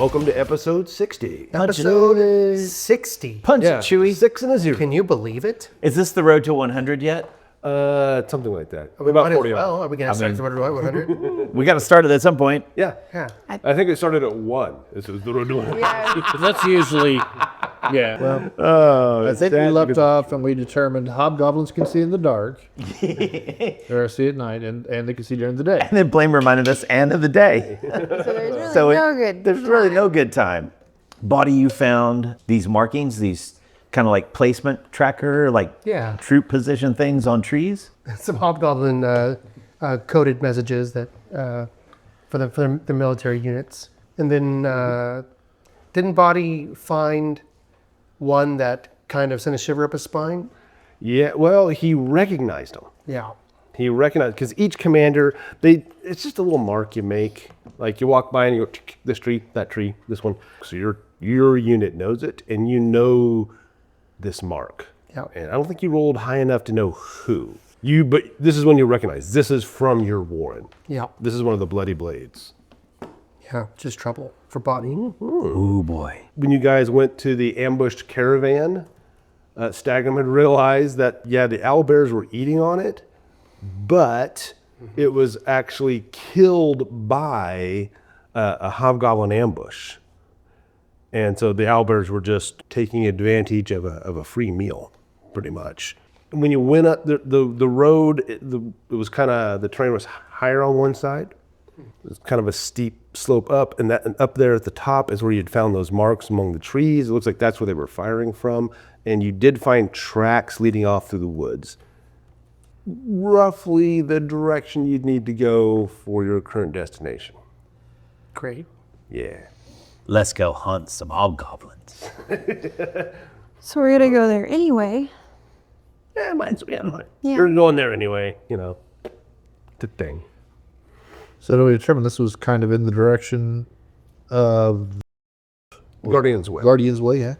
welcome to episode 60. Episode 60. Punch it, Chewy. 6 and a 0. Can you believe it? Is this the road to 100 yet? Something like that. We About might 40 as well. Are we going to start the 100? We got to start it at some point. Yeah. Yeah. I think it started at 1. This was the road to 100. That's usually, yeah. Oh, I think we left off and we determined hobgoblins can see in the dark. Or see at night, and they can see during the day. And then Plame reminded us, end of the day. There's really no good time. Boddy, you found these markings, these kind of like placement tracker, like troop position things on trees? Some hobgoblin coded messages that for the military units. And then didn't Boddy find one that kind of sent a shiver up his spine? Yeah, well, he recognized them. Yeah. He recognized, because each commander, it's just a little mark you make. Like you walk by and you go, this tree, that tree, this one. So your unit knows it, and you know this mark. Yeah. And I don't think you rolled high enough to know who. But this is when you recognize, this is from your warren. Yeah. This is one of the bloody blades. Yeah, just trouble for Boddy. Ooh, boy. When you guys went to the ambushed caravan, Stagnum had realized that, the owlbears were eating on it, but it was actually killed by a hobgoblin ambush. And so the owlbears were just taking advantage of a free meal, pretty much. And when you went up the road, it was kind of, the terrain was higher on one side. It was kind of a steep slope up, and up there at the top is where you'd found those marks among the trees. It looks like that's where they were firing from. And you did find tracks leading off through the woods. Roughly the direction you'd need to go for your current destination. Great. Yeah. Let's go hunt some hobgoblins. So we're gonna go there anyway. Yeah, might as well. Yeah. You're going there anyway, It's a thing. So we determined this was kind of in the direction of Guardian's Way. Guardian's Way, yeah.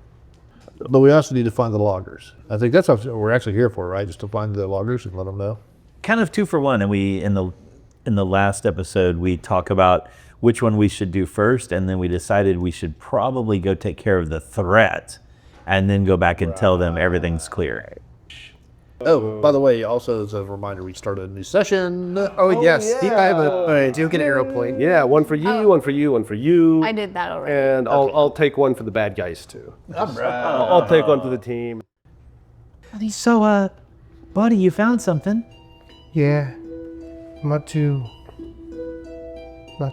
But we also need to find the loggers. I think that's what we're actually here for, right? Just to find the loggers and let them know. Kind of 2 for 1, and we in the last episode we talk about which one we should do first, and then we decided we should probably go take care of the threat, and then go back and tell them everything's clear. Oh, by the way, also as a reminder, we started a new session. Oh yes. yeah. I do get an arrow point. Yeah, one for you, one for you, one for you. I did that already. And I'll take one for the bad guys too. I'll take one for the team. So, Boddy, you found something. Yeah. I'm not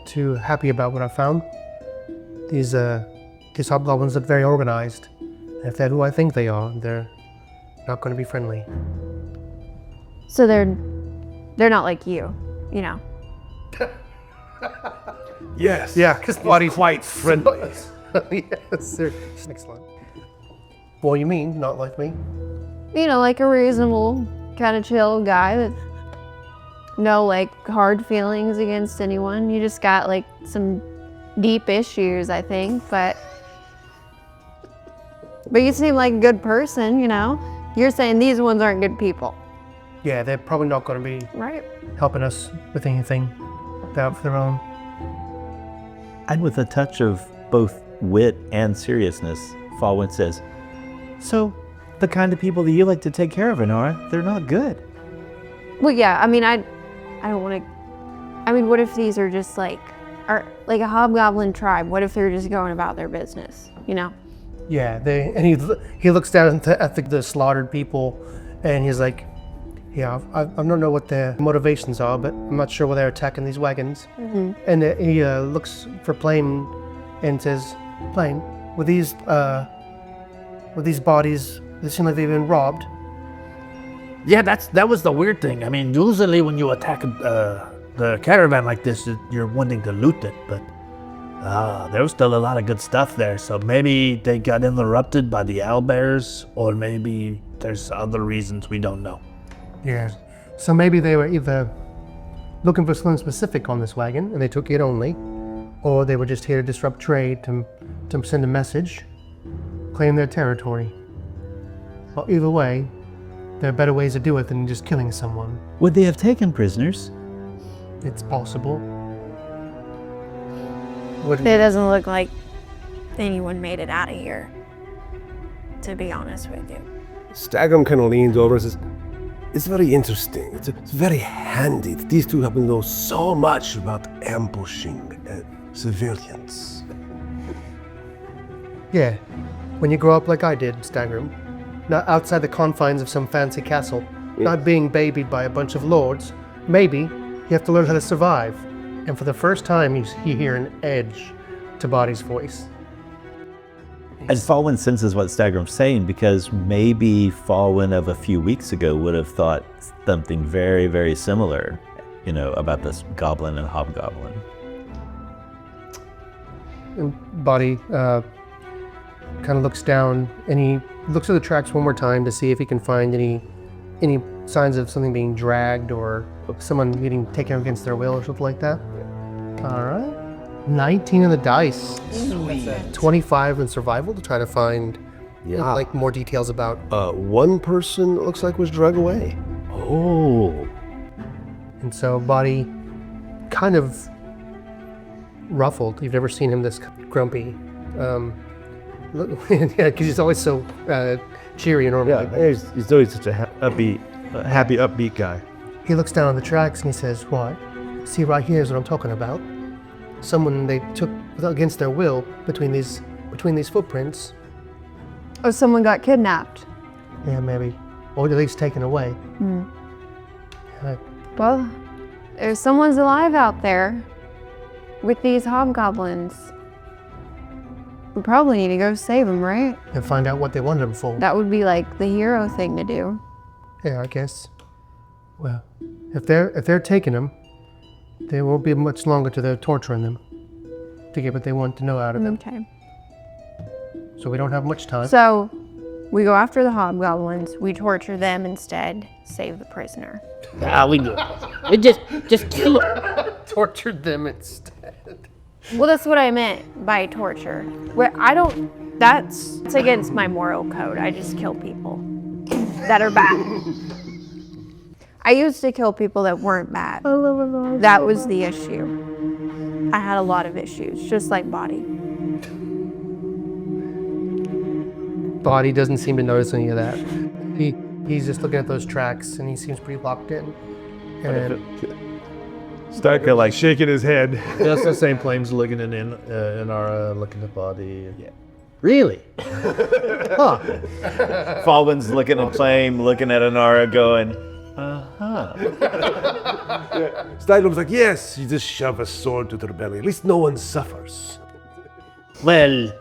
too happy about what I found. These hobgoblins look very organized. If they're who I think they are, they're not going to be friendly. So they're not like you, Yes. Yeah, because Boddy's quite friendly. yes, they're excellent. Well, you mean not like me? Like a reasonable, kind of chill guy with no hard feelings against anyone. You just got some deep issues, I think, but you seem like a good person, You're saying these ones aren't good people. Yeah, they're probably not going to be Right. helping us with anything out for their own. And with a touch of both wit and seriousness, Fawin says, so the kind of people that you like to take care of, Inara, they're not good. Well, yeah, I don't want to, what if these are just like a hobgoblin tribe? What if they're just going about their business, Yeah, he looks down at the slaughtered people, and he's like, yeah, I don't know what their motivations are, but I'm not sure why they're attacking these wagons. Mm-hmm. And he looks for Plame and says, Plame, with these bodies, they seem like they've been robbed. Yeah, that was the weird thing. Usually when you attack the caravan like this, you're wanting to loot it, but there was still a lot of good stuff there. So maybe they got interrupted by the owlbears, or maybe there's other reasons we don't know. Yeah, so maybe they were either looking for something specific on this wagon, and they took it only, or they were just here to disrupt trade, to send a message, claim their territory. Well, either way, there are better ways to do it than just killing someone. Would they have taken prisoners? It's possible. It doesn't look like anyone made it out of here, to be honest with you. Stagram kind of leans over and says, it's very interesting. It's very handy. These two have known so much about ambushing civilians. Yeah. When you grow up like I did, Stagram, not outside the confines of some fancy castle, not being babied by a bunch of lords, maybe you have to learn how to survive. And for the first time, you hear an edge to Boddy's voice. And Fawin senses what Stagram's saying, because maybe Fawin of a few weeks ago would have thought something very, very similar, about this goblin and hobgoblin. And Boddy kind of looks down, and he looks at the tracks one more time to see if he can find any signs of something being dragged or someone getting taken against their will or something like that. All right. 19 on the dice. Sweet. 25 in survival to try to find more details about. One person looks like was dragged away. Oh. And so Boddy kind of ruffled. You've never seen him this grumpy. Yeah, because he's always so cheery and normally. Yeah, he's always such a happy, upbeat guy. He looks down on the tracks and he says, "What? See, right here is what I'm talking about. Someone they took against their will between these footprints. Oh, someone got kidnapped. Yeah, maybe, or at least taken away. Well, if someone's alive out there with these hobgoblins, we probably need to go save them, right? And find out what they wanted them for. That would be like the hero thing to do. Yeah, I guess. Well, if they're taking them, there won't be much longer to their torturing them to get what they want to know out of them. Okay. So we don't have much time. So we go after the hobgoblins. We torture them instead. Save the prisoner. We do. We just kill them. Tortured them instead. Well, that's what I meant by torture. That's against my moral code. I just kill people that are bad. I used to kill people that weren't bad. That was the issue. I had a lot of issues, just like Boddy. Boddy doesn't seem to notice any of that. He's just looking at those tracks and he seems pretty locked in. And Starka like shaking his head. That's the same Plame's looking at Inara, looking at Boddy. Yeah. Really? huh. Fawin's looking at Plame, looking at Inara, going, Stagram's like, yes, you just shove a sword to their belly. At least no one suffers. Well,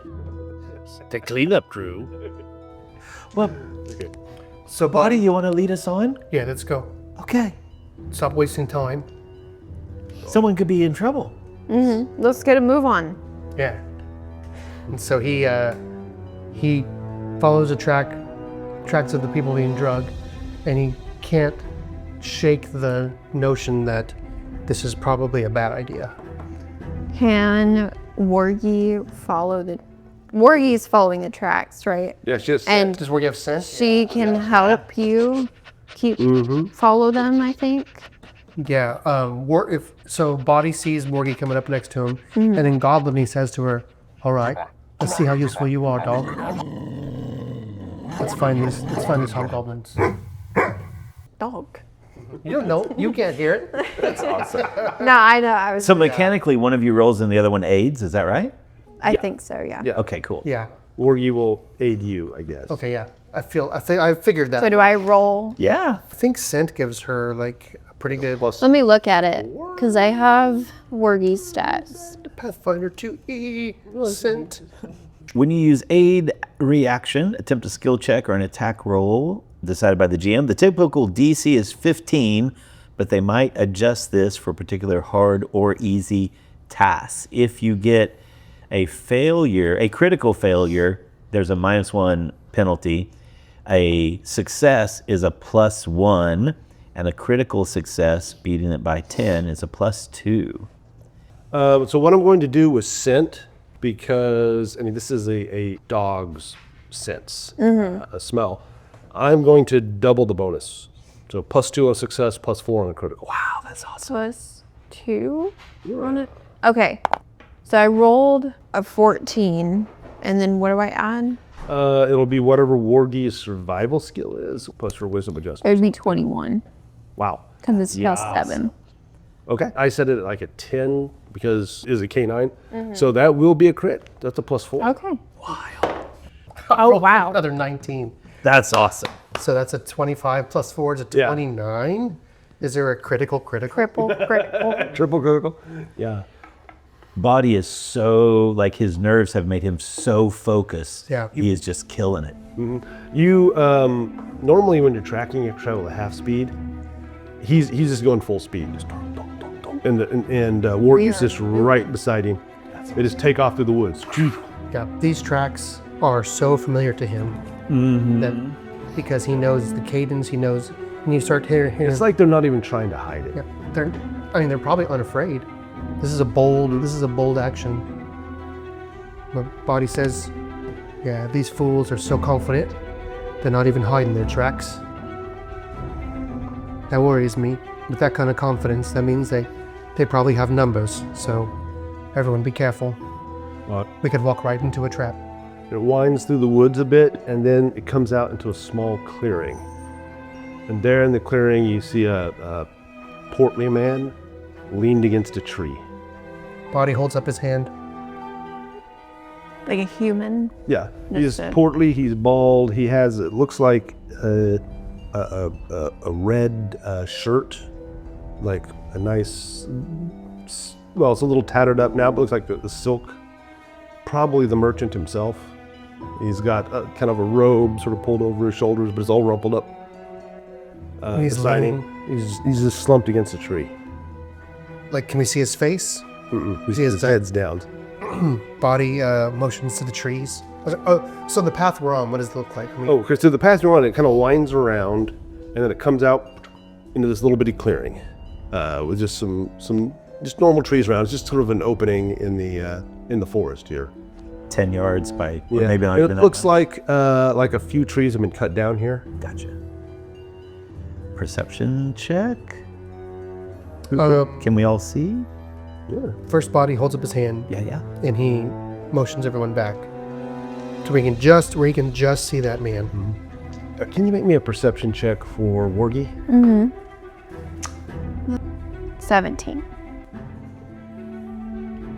the cleanup crew. well, So Boddy, you want to lead us on? Yeah, let's go. Okay. Stop wasting time. Someone could be in trouble. Let's get a move on. Yeah. And so he follows the tracks of the people being drugged, and he can't shake the notion that this is probably a bad idea. Can Wargi follow the... Wargi's following the tracks, right? Yeah, she just And Does where you have sense? she can help you follow them, I think. Yeah. Boddy sees Morgie coming up next to him, and in Goblin he says to her, "All right, let's see how useful you are, dog. Let's find these hobgoblins." Dog. You don't know. You can't hear it. No, I know. I was. So mechanically, one of you rolls and the other one aids. Is that right? I think so. Yeah. Okay, cool. Yeah. or you will aid you, I guess. Okay. Yeah. I figured that. So do I roll? Yeah. I think Scent gives her like a pretty good Let me look at it, because I have Wargi's stats. Pathfinder 2E Scent. When you use aid reaction, attempt a skill check or an attack roll decided by the GM, the typical DC is 15, but they might adjust this for particular hard or easy tasks. If you get a failure, a critical failure, there's a -1 penalty. A success is a +1, and a critical success, beating it by 10, is a +2. So what I'm going to do with scent, because this is a dog's sense, a smell. I'm going to double the bonus. So +2 on success, +4 on a critical. Wow, that's awesome. +2 on it. Okay. So I rolled a 14 And then what do I add? It'll be whatever Wargie's survival skill is, plus her wisdom It adjustment. would be 21 Wow. because it's plus 7. Okay. I set it at like a 10 because it's a K9. So that will be a crit. That's a +4. Okay. Oh, wow. Another 19. That's awesome. So that's a 25 plus 4 is a Yeah. 29. Is there a critical? Critical. Triple critical. Yeah. Boddy is so, like, his nerves have made him so focused. Yeah. He is just killing it. You normally when you're tracking, you travel at half speed. He's just going full speed, just dong, dong, dong, dong. And Wargie's just right beside him. They just take off through the woods. Yeah, these tracks are so familiar to him that because he knows the cadence, he knows, and you start hearing. It's like they're not even trying to hide it. Yeah, they're probably unafraid. This is a bold action. But Boddy says, yeah, these fools are so confident, they're not even hiding their tracks. That worries me. With that kind of confidence, that means they probably have numbers. So everyone be careful. Well, We could walk right into a trap. it winds through the woods a bit, and then it comes out into a small clearing. And there in the clearing, you see a portly man leaned against a tree. Boddy holds up his hand. Like a human. Yeah, he's Understood. portly. He's bald. He has it looks like a red shirt, like a nice. Well, it's a little tattered up now, but looks like the silk. Probably the merchant himself. He's got kind of a robe sort of pulled over his shoulders, but it's all rumpled up. He's beside him. He's just slumped against a tree. Like, can we see his face? We see his head's down. Boddy motions to the trees. Oh, so the path we're on, what does it look like? Oh, because so the path you're on, it kind of winds around, and then it comes out into this little bitty clearing with just some just normal trees around. It's just sort of an opening in the forest here. 10 yards by, or maybe not And even it that looks much. like a few trees have been cut down here. Gotcha. Perception check. Um, Can we all see? Yeah. First, Boddy holds up his hand Yeah. and he motions everyone back, so we can just see that man. Can you make me a perception check for Wargie? 17.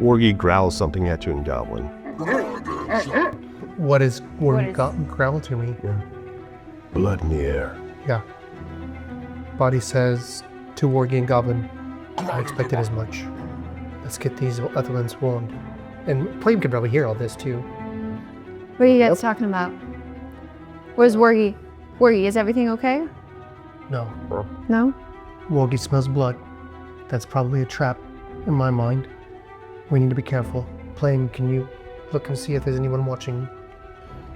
Wargie growls something at you in Goblin. What is What is- growl to me? Blood in the air. Yeah. Boddy says to Wargie and Goblin, I expected as much. Let's get these other ones warned. And Plame could probably hear all this too. What are you guys talking about? Where's Wargie? Wargie, is everything okay? No. No? Wargie smells blood. That's probably a trap in my mind. We need to be careful. Plame, can you look and see if there's anyone watching?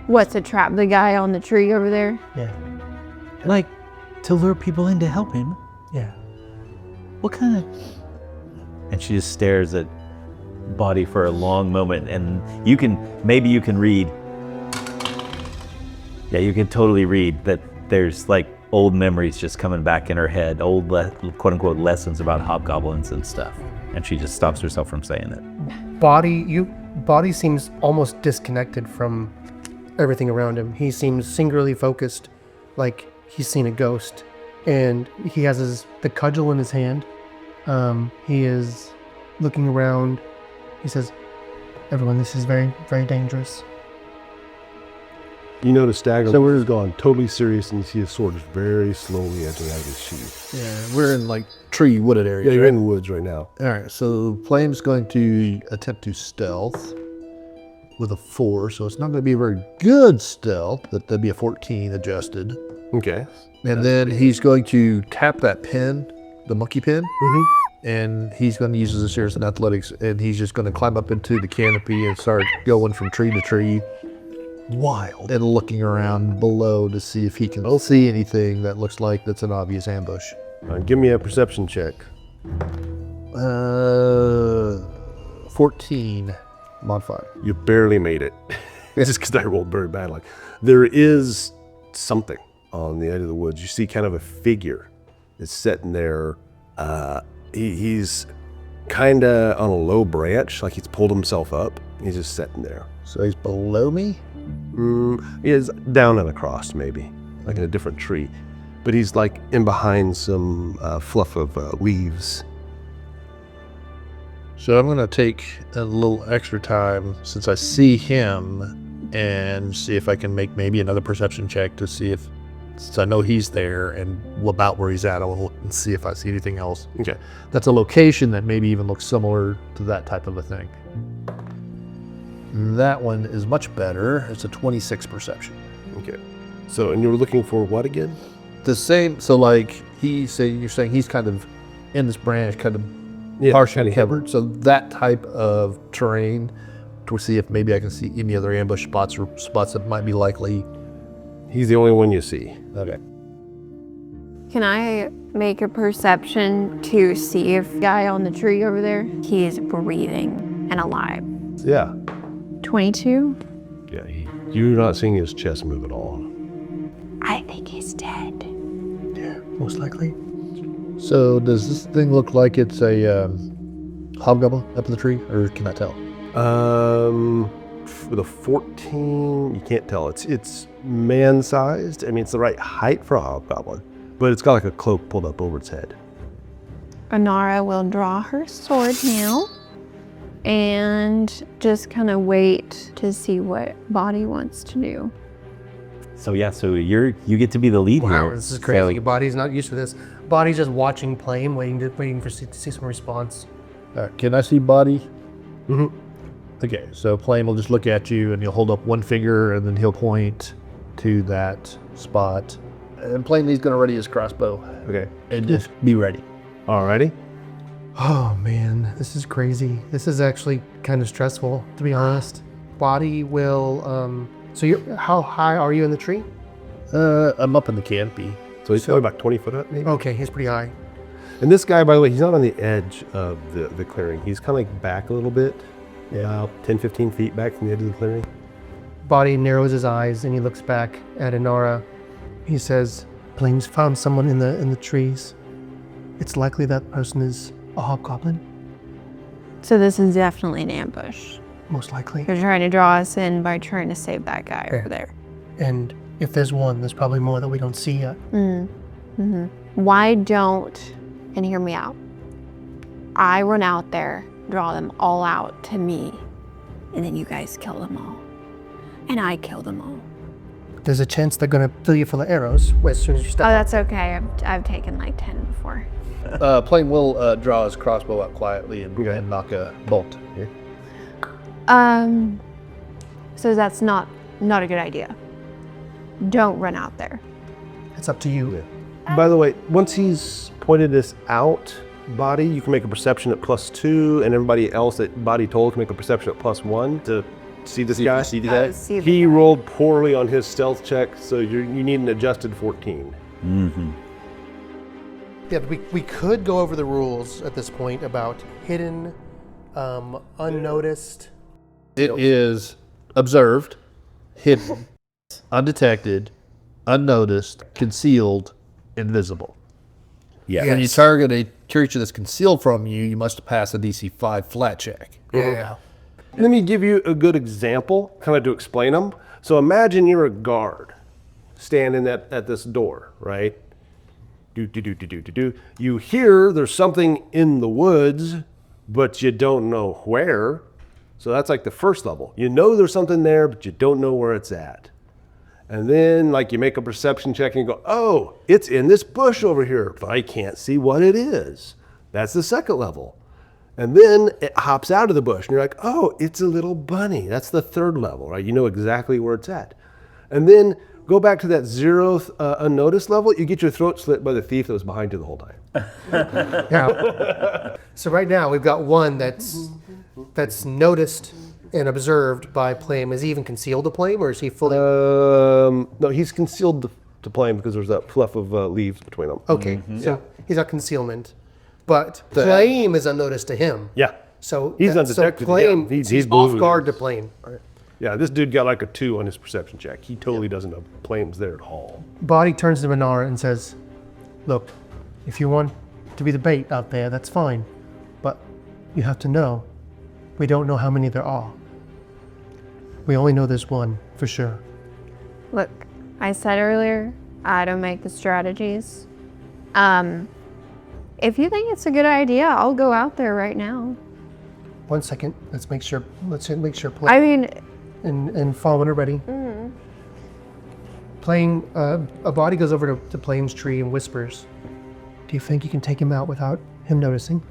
What's a trap? The guy on the tree over there? Yeah. Like, to lure people in to help him. Yeah. What kind of... And she just stares at Boddy for a long moment, and maybe you can read. Yeah, you can totally read that there's like old memories just coming back in her head, old quote unquote lessons about hobgoblins and stuff. And she just stops herself from saying it. Boddy seems almost disconnected from everything around him. He seems singularly focused, like he's seen a ghost. And he has the cudgel in his hand. He is looking around. He says, everyone, this is very, very dangerous. You notice Stagger has gone totally serious, and you see his sword just very slowly edging out of his sheath. Yeah, we're in like tree wooded area. Yeah, you're right? in the woods right now. All right, so Plame's going to attempt to stealth with a 4, so it's not going to be a very good stealth. That'd be a 14 adjusted. Okay. And then he's going to tap that pin, the monkey pin, and he's going to use his series in athletics, and he's just going to climb up into the canopy and start going from tree to tree, wild, and looking around below to see if he can see anything that looks like that's an obvious ambush. Give me a perception check. 14 modified. You barely made it. It's just because I rolled very bad. Like, there is something on the edge of the woods. You see kind of a figure that's sitting there. He's kind of on a low branch, like he's pulled himself up. He's just sitting there. So he's below me? He is down and across, maybe, like in a different tree. But he's like in behind some fluff of leaves. So I'm going to take a little extra time since I see him and see if I can make maybe another perception check to see if, since I know he's there and about where he's at, I will look and see if I see anything else. Okay. That's a location that maybe even looks similar to that type of a thing. That one is much better. It's a 26 perception. Okay. So, and you were looking for what again? The same, so like you're saying he's kind of in this branch, kind of partially kinda covered. So that type of terrain to see if maybe I can see any other ambush spots or spots that might be likely. He's the only one you see. Okay. Can I make a perception to see if the guy on the tree over there, he is breathing and alive? Yeah. 22? Yeah. You're not seeing his chest move at all. I think he's dead. Yeah, most likely. So does this thing look like it's a hobgoblin up in the tree, or can I tell? For the 14, you can't tell. It's man-sized. I mean, it's the right height for a hobgoblin, but it's got like a cloak pulled up over its head. Inara will draw her sword now and just kind of wait to see what Boddy wants to do. So you get to be the lead Wow, here. this is crazy. Body's not used to this. Body's just watching Plame, waiting to see some response. Can I see Boddy? Mm-hmm. Okay, so Plame will just look at you and he'll hold up one finger and then he'll point to that spot. And plainly he's going to ready his crossbow. Okay. And just be ready. Alrighty. Oh man, this is crazy. This is actually kind of stressful, to be honest. Body will. So how high are you in the tree? I'm up in the canopy. So he's probably about 20 foot up, maybe. Okay, he's pretty high. And this guy, by the way, he's not on the edge of the clearing. He's kind of like back a little bit. Yeah. About 10, 15 feet back from the edge of the clearing. Body narrows his eyes and he looks back at Inara. He says, Plame's found someone in the trees. It's likely that person is a hobgoblin, So this is definitely an ambush. most likely. They're trying to draw us in by trying to save that guy over there. And if there's one, there's probably more that we don't see yet. Why don't, and hear me out, I run out there, draw them all out to me, and then you guys kill them all. And I kill them all. There's a chance they're gonna fill you full of arrows as soon as you step Oh, up. that's okay. I've taken like 10 before. Plame will draw his crossbow out quietly and knock a bolt. So that's not a good idea. Don't run out there. It's up to you. By the way, once he's pointed this out, Boddy, you can make a perception at +2, and everybody else that Boddy told can make a perception at +1 to see this guy. See the He guy. rolled poorly on his stealth check, so you need an adjusted 14. Yeah, we could go over the rules at this point about hidden, unnoticed. It is observed, hidden, undetected, unnoticed, concealed, invisible. Yeah. When you target a creature that's concealed from you, you must pass a DC 5 flat check. Yeah. Let me give you a good example, kind of to explain them. So imagine you're a guard standing at this door, right? You hear there's something in the woods, but you don't know where. So that's like the first level. You know there's something there, but you don't know where it's at. And then like you make a perception check and you go, oh, it's in this bush over here, but I can't see what it is. That's the second level. And then it hops out of the bush and you're like, oh, it's a little bunny. That's the third level, right? You know exactly where it's at. And then go back to that 0th unnoticed level, you get your throat slit by the thief that was behind you the whole time. Yeah. So right now we've got one that's noticed and observed by Plame. Is he even concealed to Plame, or is he fully? No, he's concealed to Plame because there's that fluff of leaves between them. Okay, so he's got concealment, but Plame is unnoticed to him. Yeah. So He's undetected, So Plame, yeah. He's off blue. guard to Plame. Yeah, this dude got like a 2 on his perception check. He totally doesn't know Plame's there at all. Boddy turns to Inara and says, "Look, if you want to be the bait out there, that's fine, but You have to know, we don't know how many there are. We only know there's one, for sure. Look, I said earlier, I don't make the strategies. If you think it's a good idea, I'll go out there right now. 1 second, let's make sure I mean, and Fawin are ready. Plame, a body goes over to Plame's tree and whispers, do you think you can take him out without him noticing?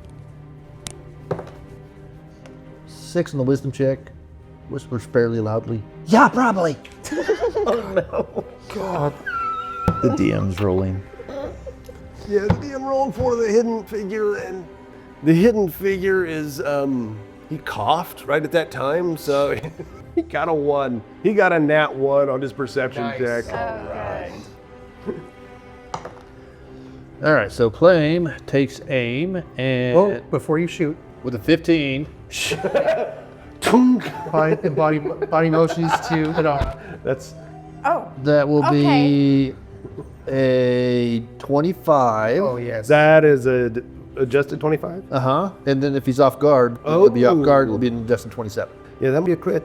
6 on the wisdom check. Whispers fairly loudly. Yeah, probably. The DM's rolling. Yeah, the DM rolled for the hidden figure, and the hidden figure is, he coughed right at that time, so he got a 1. He got a nat 1 on his perception check. All right, so Plame takes aim and Oh, before you shoot, with a 15. body motions to Inara. That's That will be a 25. Oh, yes. that is a adjusted 25. And then if he's off guard, it'll be off guard. It'll be an adjusted 27. Yeah, that'll be a crit.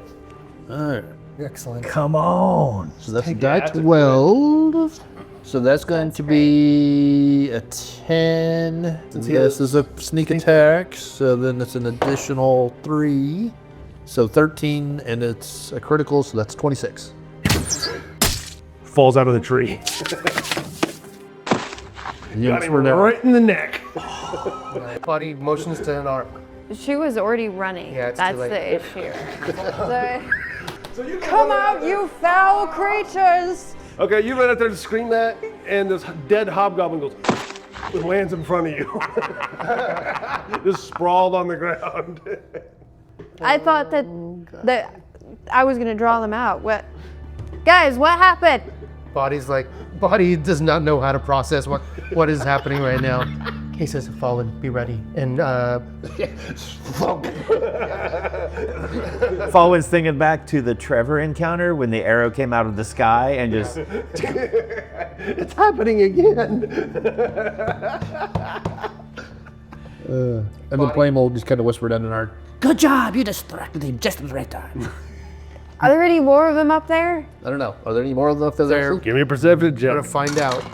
All right. Excellent. Come on. So that's a die 12. So that's going to be a 10. This is a sneak attack, so then it's an additional 3. So 13, and it's a critical, so that's 26. Falls out of the tree. Got him right in the neck. Body motions to Inara. she was already running. Yeah, it's too That's late. the issue. Come out, you foul creatures! Okay, you run out there to scream that, and this dead hobgoblin goes, it lands in front of you. Just sprawled on the ground. I thought that I was gonna draw them out. What, guys? What happened? Body does not know how to process what is happening right now. Cases have fallen. Be ready. And Fawin's thinking back to the Trevor encounter when the arrow came out of the sky and just It's happening again. And then Plame will just kind of whisper down in our. Good job, you distracted him just at the right time. Are there any more of them up there? I don't know. Are there any more of them up there? Give me a perception gotta check. find out.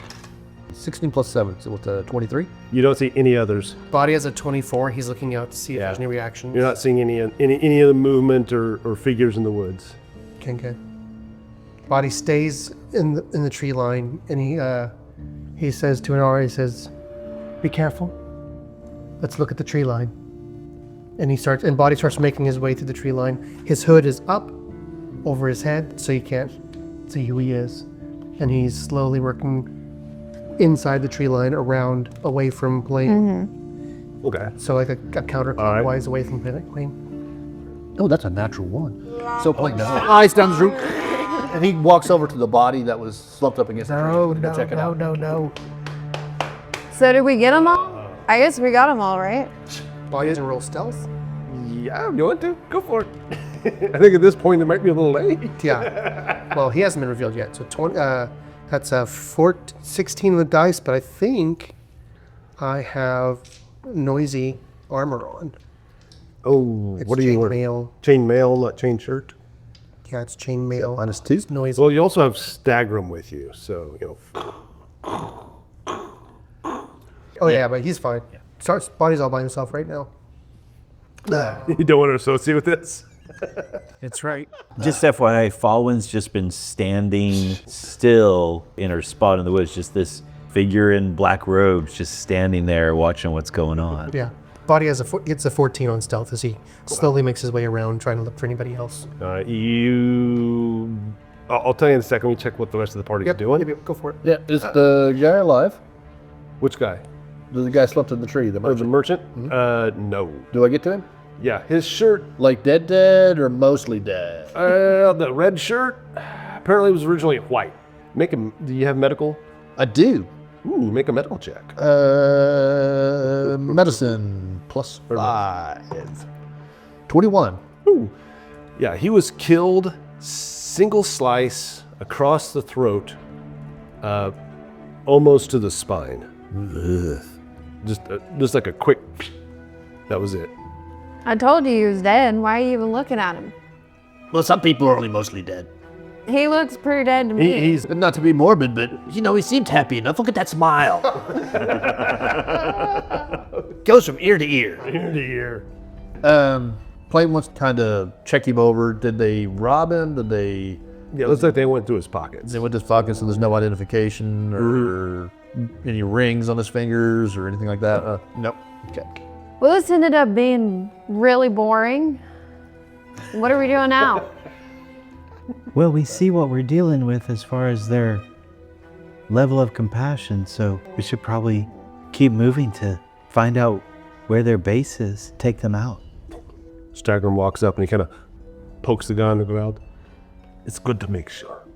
16 plus 7, so what's 23? You don't see any others. Body has a 24. He's looking out to see if there's any reactions. You're not seeing any of the movement or figures in the woods. Okay. Body stays in the tree line, and he says to Inara, he says, "Be careful. Let's look at the tree line." And Body starts making his way through the tree line. His hood is up over his head, so you can't see who he is, and he's slowly working inside the tree line, around, away from Plame. Okay. So like a counterclockwise away from Plame. Oh, that's a natural 1. So Plame eyes down the root, and he walks over to the body that was slumped up against the tree. Check it out. No. So did we get them all? I guess we got them all, right? Body doesn't roll stealth. Yeah, you want to? Go for it. I think at this point it might be a little late. Yeah. Well, he hasn't been revealed yet. So 20. That's a 16 on the dice, but I think I have noisy armor on. Oh, It's what are you wearing? chainmail. Chainmail, not chain shirt. Yeah, it's chainmail. -2. Noisy. Well, you also have Stagrum with you, so Oh yeah, but he's fine. Body's all by himself right now. you don't want to associate with this. That's right. Just FYI, Fawin's just been standing still in her spot in the woods, just this figure in black robes just standing there watching what's going on. Yeah. Body gets a 14 on stealth as he slowly makes his way around trying to look for anybody else. I'll tell you in a second. We check what the rest of the party's doing. Yep, go for it. Yeah, is the guy alive? Which guy? The guy slumped in the tree. The Oh, the merchant. merchant? No. Do I get to him? Yeah, his shirt. Like dead, or mostly dead? The red shirt apparently was originally white. Do you have medical? I do. Ooh, make a medical check. Medicine plus 5. 21. Ooh. Yeah, he was killed, single slice across the throat, almost to the spine. Just like a quick. That was it. I told you he was dead. Why are you even looking at him? Well, some people are only mostly dead. He looks pretty dead to me. He's not to be morbid, but you know, he seemed happy enough. Look at that smile. Goes from ear to ear. Ear to ear. Plame wants to kind of check him over. Did they rob him? Did they? Yeah, it looks like they went through his pockets. They went to his pockets, so there's no identification or any rings on his fingers or anything like that. Nope. Okay. Well, this ended up being really boring. What are we doing now? Well, we see what we're dealing with as far as their level of compassion, so we should probably keep moving to find out where their base is, take them out. Stagrim walks up and he kind of pokes the guy on the ground. It's good to make sure.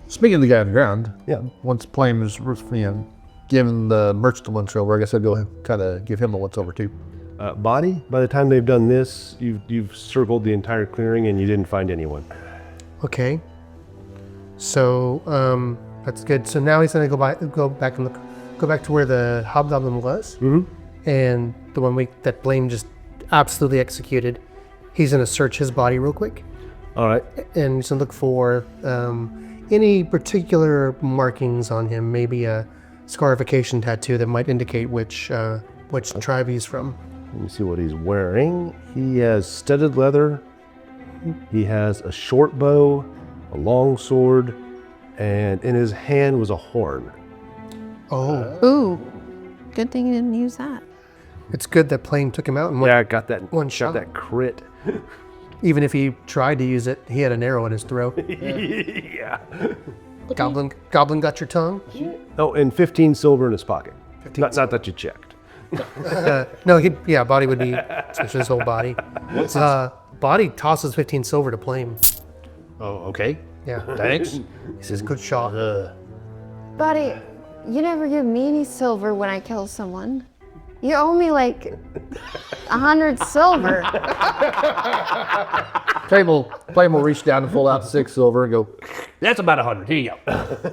Speaking of the guy on the ground, Yeah. once Plame is given the merchant the once over, I guess I'd go kind of give him the once over too. Boddy, by the time they've done this, you've circled the entire clearing and you didn't find anyone. Okay. So that's good. So now he's gonna go back and go back to where the hobgoblin was, and the one that Plame just absolutely executed. He's gonna search his body real quick, All right. and he's gonna look for any particular markings on him, maybe a scarification tattoo that might indicate which tribe he's from. Let me see what he's wearing. He has studded leather. He has a short bow, a long sword, and in his hand was a horn. Oh, Ooh, good thing you didn't use that. it's good that Plame took him out and Yeah, got that one shot. that crit. even if he tried to use it, he had an arrow in his throat. Yeah. Goblin got your tongue? Oh, and 15 silver in his pocket. Not that you checked. No, Boddy would be, especially his whole body. Boddy tosses 15 silver to Plame. Oh, okay. Yeah, Thanks. he says, good shot. Buddy, you never give me any silver when I kill someone. You owe me like 100 silver. Plame will reach down and pull out 6 silver and go, That's about 100. Here you go.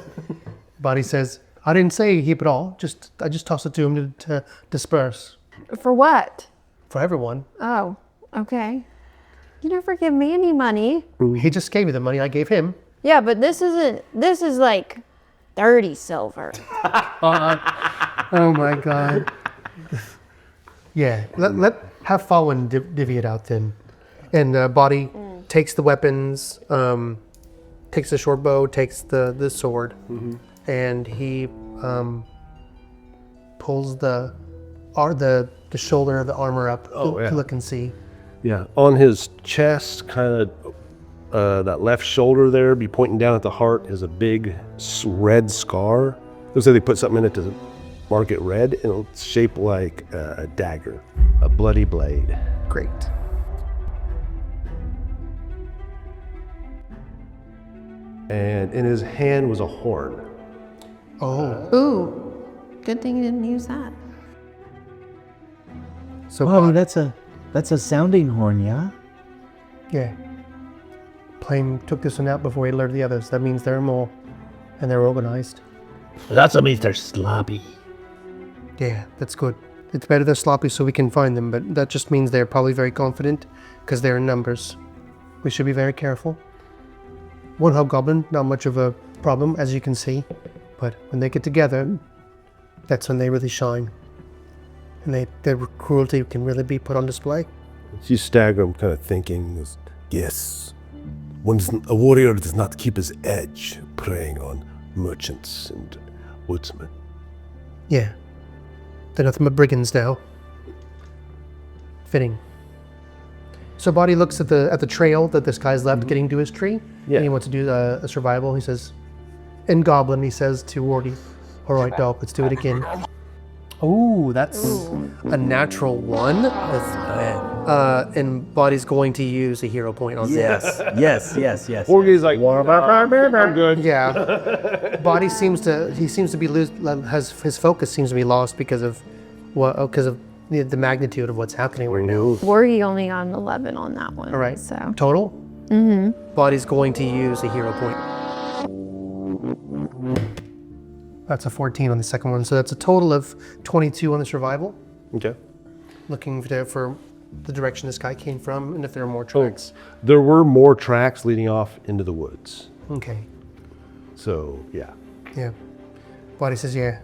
Boddy says, I didn't say heap it all. I just tossed it to him to disperse For what? for everyone. Oh, okay. You never give me any money. He just gave me the money I gave him. Yeah, but this is like 30 silver. Oh my god. Yeah, have Fawin divvy it out then. And Boddy takes the weapons, takes the short bow, takes the sword, and he pulls the shoulder of the armor up to look and see. Yeah, on his chest, kind of that left shoulder there, be pointing down at the heart, is a big red scar. Looks like they put something in it to mark it red, and it's shaped like a dagger, a bloody blade. Great. And in his hand was a horn. Oh, Ooh, good thing you didn't use that. so Oh, that's a sounding horn, yeah? yeah. Plame took this one out before he alerted the others. That means they're more, and they're organized. That also means they're sloppy. Yeah, that's good. It's better they're sloppy so we can find them, but that just means they're probably very confident because they're in numbers. We should be very careful. One hobgoblin, not much of a problem, as you can see, but when they get together, that's when they really shine. And their cruelty can really be put on display. You stagger him, kind of thinking, yes, a warrior does not keep his edge preying on merchants and woodsmen. Yeah. They're nothing but brigands now. Fitting. So Boddy looks at the trail that this guy's left getting to his tree. Yeah. And he wants to do a survival. He says, in Goblin, he says to Wardy, all right, dog, let's do it again. Ooh, that's a natural 1. That's and Boddy's going to use a hero point on this. Yes. Orgay's like, I'm good. Yeah. Boddy seems to be his focus seems to be lost because of the magnitude of what's happening right now. Worry only on 11 on that one. All right. So Total? Mm-hmm. Boddy's going to use a hero point. That's a 14 on the second one. So that's a total of 22 on the survival. Okay. looking for the direction this guy came from, and if there are more tracks. There were more tracks leading off into the woods. Okay. So, yeah. Yeah. Boddy says, yeah,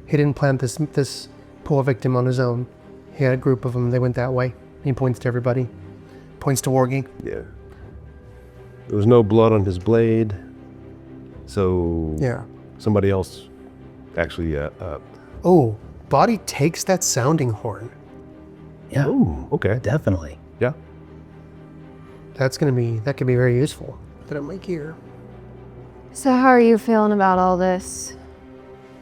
he didn't plant this poor victim on his own. He had a group of them. They went that way. He points to everybody. Points to Wargy. Yeah. There was no blood on his blade. So, Yeah. somebody else actually, Oh, Boddy takes that sounding horn. Yeah, ooh, okay. definitely. Yeah. That could be very useful. Put it in my gear. So how are you feeling about all this?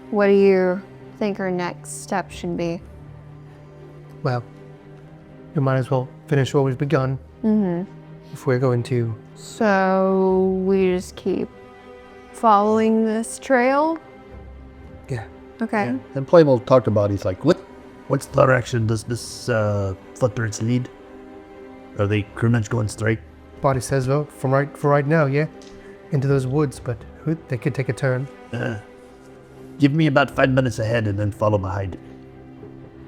What do you think our next step should be? Well, we might as well finish what we've begun. If we're going to. So we just keep following this trail? Yeah. Okay. And Plame will talk to Boddy. He's like, what? What's the direction does this footprints lead? Are they pretty much going straight? Boddy says, well, for right now, yeah. Into those woods, but they could take a turn. Give me about 5 minutes ahead and then follow behind.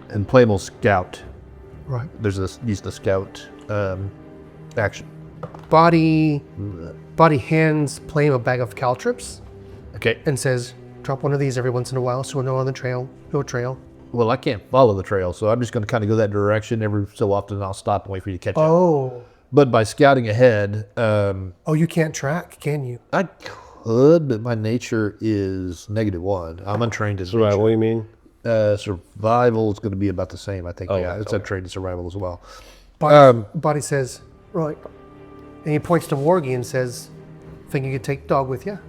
And Plame will scout. Right. Use the scout action. Boddy hands Plame a bag of caltrips Okay. and says, drop one of these every once in a while so we'll know on the trail. Go trail. Well, I can't follow the trail, so I'm just going to kind of go that direction. Every so often, I'll stop and wait for you to catch up. Oh. But by scouting ahead, Oh, you can't track, can you? I could, but my nature is -1. I'm untrained in Survival, nature. you mean? Survival is going to be about the same, I think. Oh, Yeah, it's okay. untrained in survival as well. Boddy says, right. And he points to Wargy and says, think you could take dog with you?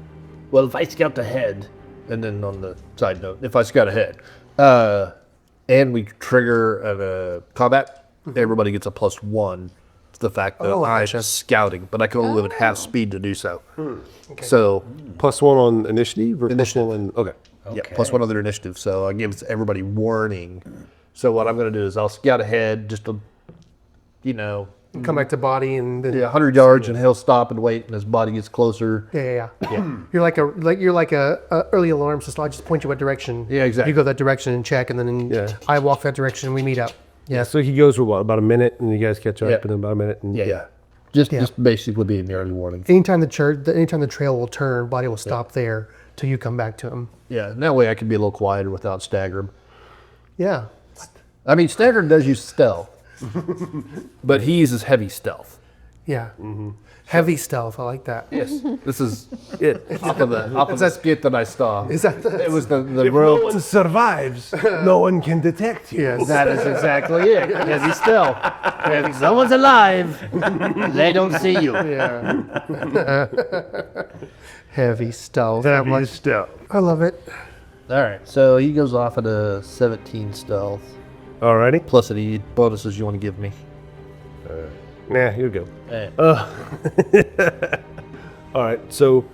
Well, if I scout ahead, and then on the side note, if I scout ahead, and we trigger a combat, everybody gets a +1 to the fact that Oh, I'm gotcha. scouting, but I can only live at half speed to do so. So, +1 on initiative or Initiative. +1 on, okay. yeah, +1 on their initiative. So I give everybody warning. So what I'm going to do is I'll scout ahead just to, Come back to Boddy and then 100 yards, and he'll stop and wait, and his body gets closer. Yeah. You're like a early alarm system. I just point you what direction. Yeah, exactly. You go that direction and check, and then Yeah. I walk that direction and we meet up. Yeah, so he goes for what, about a minute, and you guys catch up, Yeah. and then about a minute. And, Yeah. Just basically being the early warning. Anytime the trail will turn, Boddy will stop there till you come back to him. Yeah, and that way I can be a little quieter without staggering. Yeah. I mean, staggering does use stealth, but he uses heavy stealth. Yeah. Heavy stealth. I like that. Yes, this is it. Off of the skit that I saw. Is that the? It was the If no rope. one survives, no one can detect you. Yes. That is exactly it. Heavy stealth. If someone's alive, they don't see you. Yeah. Heavy stealth. Heavy stealth. I love it. All right, so he goes off at a 17 stealth. Alrighty. Plus any bonuses you want to give me. Nah, you'll go. Eh. All right, so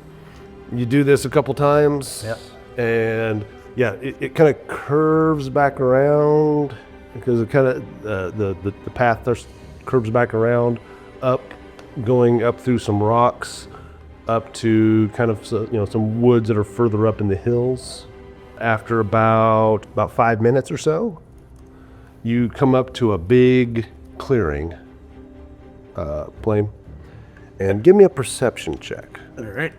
you do this a couple times. Yep. And yeah, it kind of curves back around because it kind of the path there curves back around, going up through some rocks, up to kind of some woods that are further up in the hills. After about 5 minutes or so, you come up to a big clearing. Plame, and give me a perception check. All right.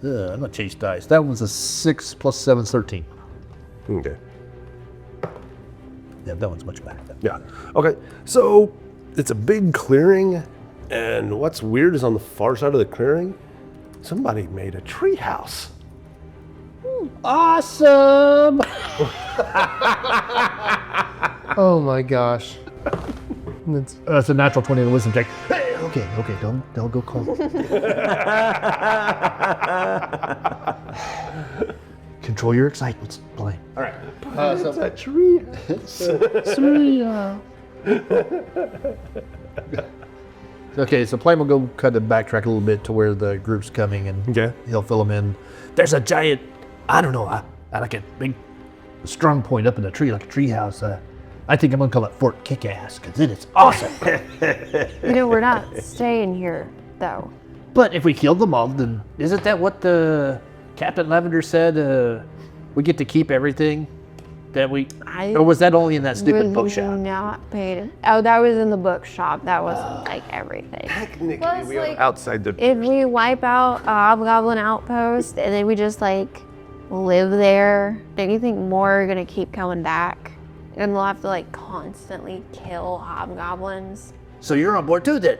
I'm gonna chase dice. That one's a 6 plus 7 is 13. Okay. Yeah, that one's much better. Yeah. Okay. So it's a big clearing, and what's weird is on the far side of the clearing, somebody made a tree house. Awesome. Oh my gosh. That's a natural 20 on the wisdom check. Hey, okay, don't go cold. Control your excitements, Plame. All right. It's a tree. Okay, so Plame will go kind of backtrack a little bit to where the group's coming, and Okay. he'll fill them in. There's a giant, I don't know, I like a big strong point up in the tree, like a tree house. I think I'm gonna call it Fort Kickass because it is awesome. We're not staying here, though. But if we kill them all, then isn't that what the Captain Lavender said? We get to keep everything. That we, I or was that only in that stupid was bookshop? not paid. Oh, that was in the bookshop. That wasn't like everything. Technically, Plus, we are like, outside the. If we wipe out a Hobgoblin outpost and then we just like live there, don't you think more are gonna keep coming back? And we'll have to like constantly kill Hobgoblins? So you're on board too then?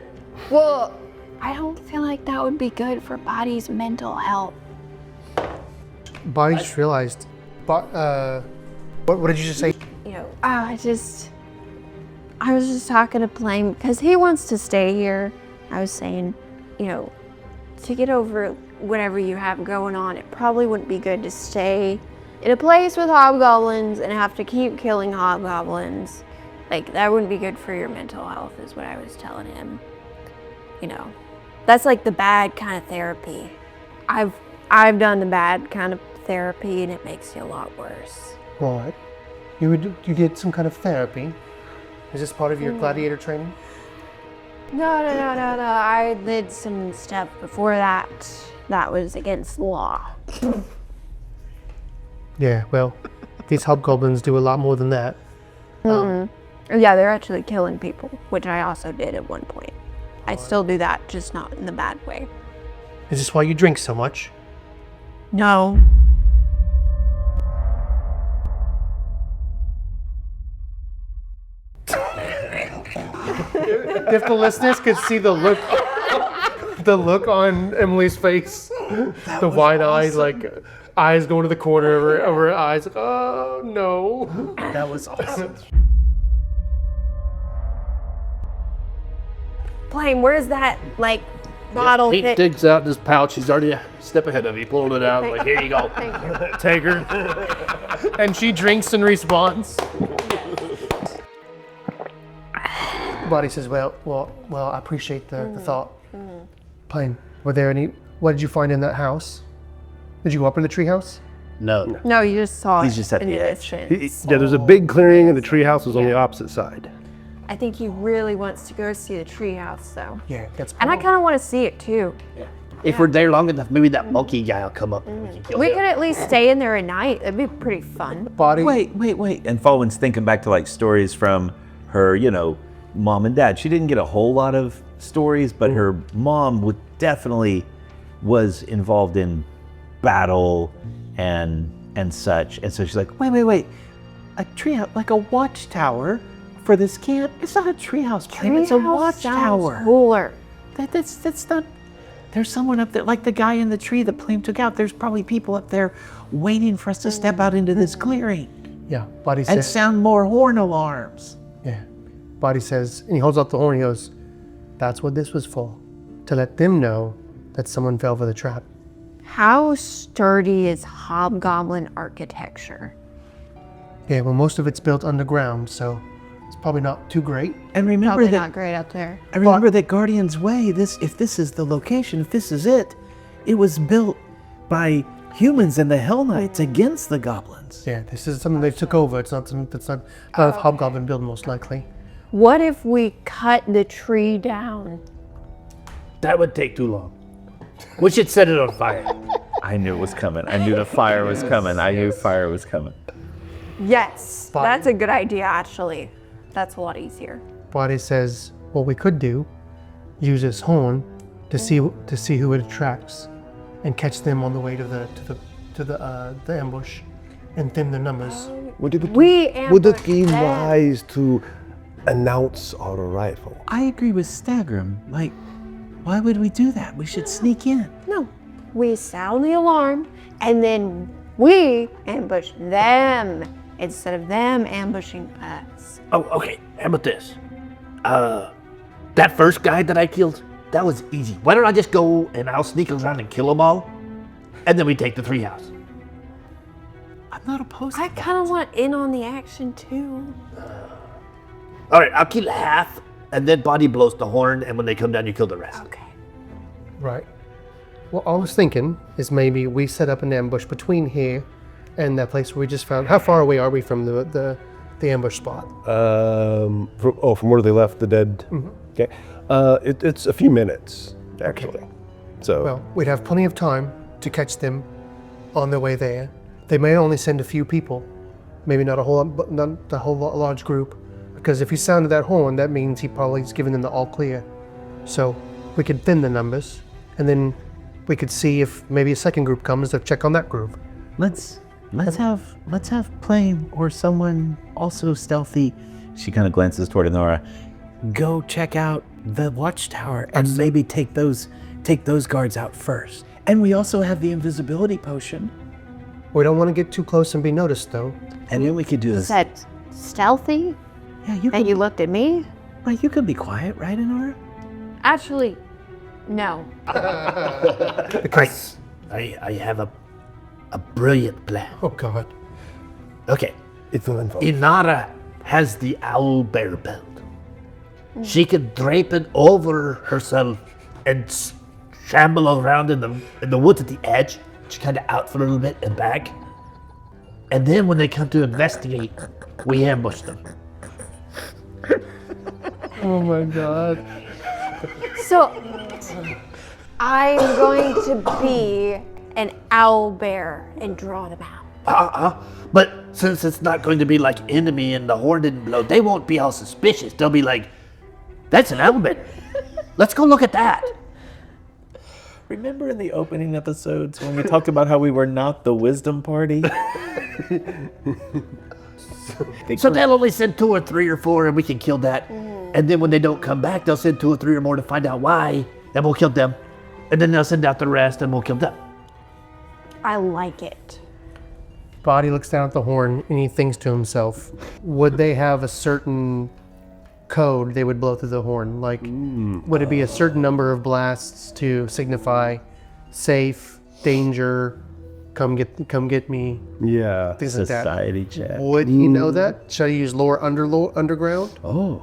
Well, I don't feel like that would be good for Boddy's mental health. Boddy just realized. What did you just say? You know, I was just talking to Plame because he wants to stay here. I was saying, you know, to get over whatever you have going on, it probably wouldn't be good to stay in a place with Hobgoblins and have to keep killing Hobgoblins. Like, that wouldn't be good for your mental health, is what I was telling him. You know, that's like the bad kind of therapy. I've done the bad kind of therapy, and it makes you a lot worse. What? You did some kind of therapy? Is this part of your gladiator training? No. I did some stuff before that. That was against the law. Yeah, well, these hobgoblins do a lot more than that. Yeah, they're actually killing people, which I also did at one point. I still do that, just not in the bad way. Is this why you drink so much? No. If the listeners could see the look on Emily's face, the wide eyes, like eyes going to the corner of her eyes, like, oh no. That was awesome. Plame, where's that, like, bottle He that... digs out his pouch. He's already a step ahead of you. Pulled it out. Like, here you go. Take her. And she drinks and responds. Boddy says, well, I appreciate the thought. Plame, what did you find in that house? Did you go up in the treehouse? No. No, you just saw He's it just at in the edge. distance. Yeah, there's a big clearing, and the treehouse was on the opposite side. I think he really wants to go see the treehouse, though. Yeah, that's And I kind of want to see it, too. If we're there long enough, maybe that monkey guy will come up and we can kill We him. could at least stay in there at night. That'd be pretty fun. Boddy. Wait. And Fawin's thinking back to like stories from her, mom and dad. She didn't get a whole lot of stories, but her mom definitely was involved in battle and such. And so she's like, wait. A treehouse, like a watchtower for this camp? It's not a treehouse, Plame. It's a Treehouse sounds watchtower. cooler. That's not. There's someone up there, like the guy in the tree that Plame took out. There's probably people up there waiting for us to step out into this clearing Yeah, Boddy and says. sound more horn alarms. Yeah. Boddy says, and he holds up the horn, he goes, that's what this was for. To let them know that someone fell for the trap. How sturdy is Hobgoblin architecture? Yeah, well, most of it's built underground, so it's probably not too great. And remember Probably that. not great up there. I remember that Guardian's Way. If this is the location, if this is it, it was built by humans and the Hell Knights against the goblins. Yeah, this is something they took over. It's not something that's not a hobgoblin build, most likely. What if we cut the tree down? That would take too long. We should set it on fire. I knew it was coming. I knew the fire was coming. I knew fire was coming. Yes, Boddy. that's a good idea, actually. That's a lot easier. Boddy says, what we could do, use this horn to see who it attracts, and catch them on the way to the ambush, and thin the numbers. Would it We be ambushed them. wise to announce our arrival? I agree with Stagrum. Like, why would we do that? We should sneak in. No, we sound the alarm, and then we ambush them instead of them ambushing us. Oh, okay. How about this? That first guy that I killed, that was easy. Why don't I just go and I'll sneak around and kill them all, and then we take the treehouse. I'm not opposed to I that. kind of want in on the action too. All right, I'll kill half, and then Boddy blows the horn, and when they come down, you kill the rest. Okay. Right. What I was thinking is maybe we set up an ambush between here and that place where we just found. How far away are we from the ambush spot? From where they left the dead. Okay, it's a few minutes actually. So Well, we'd have plenty of time to catch them on their way there. They may only send a few people, Maybe not a whole, not the whole large group, because if he sounded that horn, that means he probably is giving them the all clear. So we could thin the numbers, and then we could see if maybe a second group comes to check on that group. Let's have Plame or someone also stealthy. She kind of glances toward Inara. Go check out the watchtower and maybe take those guards out first. And we also have the invisibility potion. We don't want to get too close and be noticed, though. And then we could do You this. said stealthy, Yeah, you and could. you looked at me. Well, you could be quiet, right, Inara? Actually, no. Because, I have a brilliant plan. oh God. Okay, It's an info. Inara has the owl bear belt. She can drape it over herself and shamble around in the woods at the edge. She kind of out for a little bit and back. And then when they come to investigate, we ambush them. Oh my God. So, I'm going to be an owl bear and draw them out. But since it's not going to be like enemy and the horn didn't blow, they won't be all suspicious. They'll be like, that's an owl bear. Let's go look at that. Remember in the opening episodes when we talked about how we were not the wisdom party? So they'll only send 2 or 3 or 4 and we can kill that. And then when they don't come back, they'll send 2 or 3 or more to find out why, and we'll kill them. And then they'll send out the rest and we'll kill them. I like it. Boddy looks down at the horn and he thinks to himself, would they have a certain code they would blow through the horn? Like, would it be a certain number of blasts to signify safe, danger, come get me, Yeah. things like that? Society check. Would he know that? Should I use underground? Oh.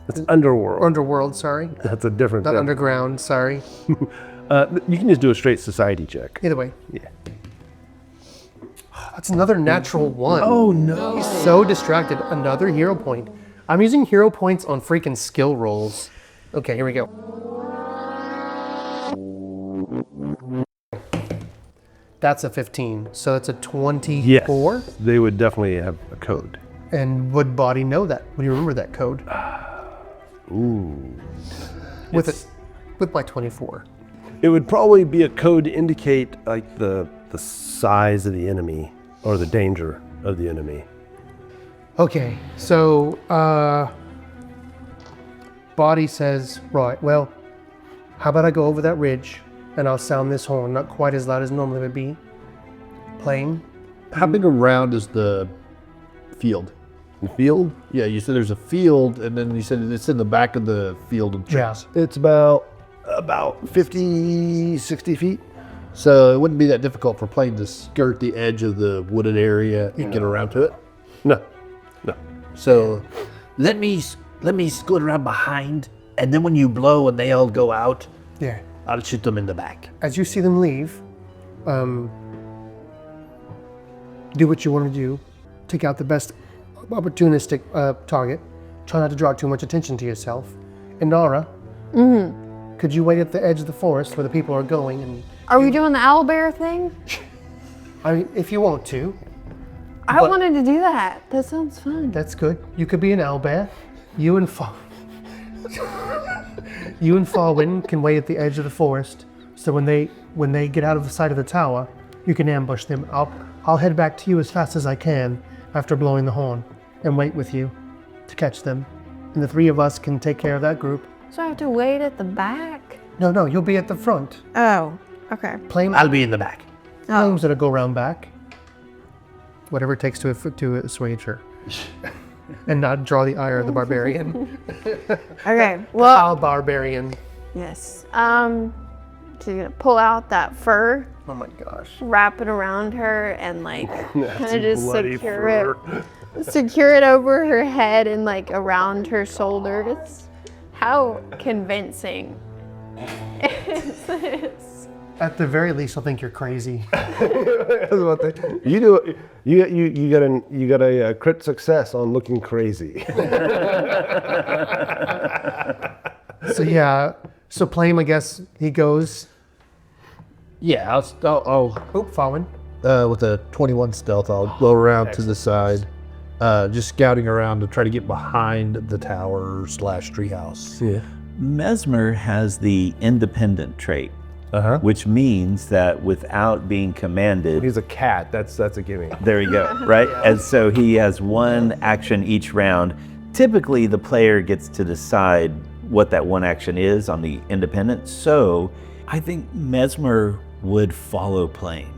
It's underworld. Underworld, sorry. That's a different Not thing. underground, sorry. You can just do a straight society check. Either way. Yeah. That's another natural one. Oh no. He's so distracted. Another hero point. I'm using hero points on freaking skill rolls. Okay, here we go. That's a 15. So that's a 24. Yes. They would definitely have a code. And would Boddy know that? Would you remember that code? Ooh. With my 24. It would probably be a code to indicate like the size of the enemy or the danger of the enemy. Okay, so Boddy says, right, well, how about I go over that ridge and I'll sound this horn, not quite as loud as normally would be. Plame. How big around is the field? The field? Yeah, you said there's a field, and then you said it's in the back of the field of Yeah. trees. It's about 50, 60 feet. So it wouldn't be that difficult for Plane to skirt the edge of the wooded area and get around to it. No. So Let me scoot around behind, and then when you blow and they all go out, Yeah. I'll shoot them in the back. As you see them leave, do what you want to do. Take out the best opportunistic target. Try not to draw too much attention to yourself. Inara, could you wait at the edge of the forest where the people are going? And Are we doing the owl bear thing? I mean, if you want to, I But- wanted to do that. That sounds fun. that's good. You could be an owlbear. You and Fawin can wait at the edge of the forest. So when they get out of the sight of the tower, you can ambush them. I'll head back to you as fast as I can after blowing the horn, and wait with you to catch them. And the 3 of us can take care of that group. So I have to wait at the back? No, you'll be at the front. Oh, okay. I'll be in the back. Flame's gonna go round back. Whatever it takes to assuage her. And not draw the ire of the barbarian. Okay, well, I'll barbarian. yes. She's gonna pull out that fur, Oh my gosh. wrap it around her, and like kind of just bloody secure it over her head and like around her shoulders. How convincing is this? At the very least, I'll think you're crazy. You got a crit success on looking crazy. So yeah, Plame, I guess he goes. yeah, I'll Oh, Fawin. With a 21 stealth, I'll go around to the side, just scouting around to try to get behind the tower / treehouse. Yeah. Mesmer has the independent trait, which means that without being commanded, He's a cat. That's a gimme. there you go, right? And so he has one action each round. Typically, the player gets to decide what that one action is on the independent. So I think Mesmer would follow Plame.